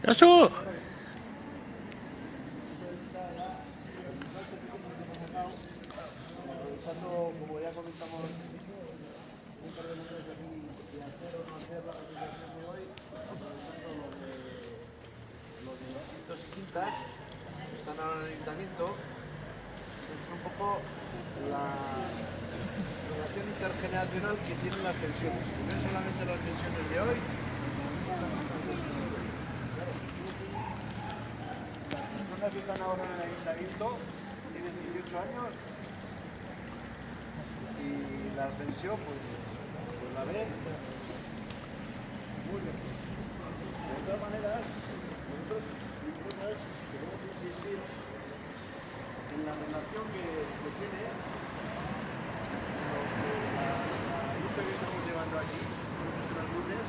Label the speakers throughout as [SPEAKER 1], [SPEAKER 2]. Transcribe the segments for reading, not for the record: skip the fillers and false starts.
[SPEAKER 1] ¡Eso!
[SPEAKER 2] Aprovechando, como ya comentamos un par de minutos aquí, de hacer o no hacer la presentación de hoy, aprovechando los de las quintos y quintas que están ahora en el ayuntamiento, es un poco la relación intergeneracional que tienen las pensiones. Y no es solamente las pensiones de hoy, las personas que están ahora en el ayuntamiento tienen 18 años y la pensión pues la ven muy bien. De todas maneras, nosotros queremos insistir en la relación que tiene la lucha que estamos llevando aquí, nuestras lunes,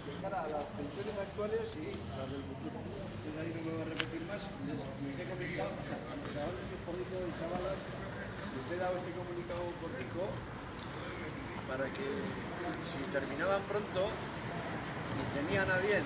[SPEAKER 2] de cara a las pensiones actuales y las del futuro. Entonces ahí no me voy a repetir más, les he comentado a los chavales de Porrico y chavalas, les he dado este comunicado cortico para que si terminaban pronto y tenían a bien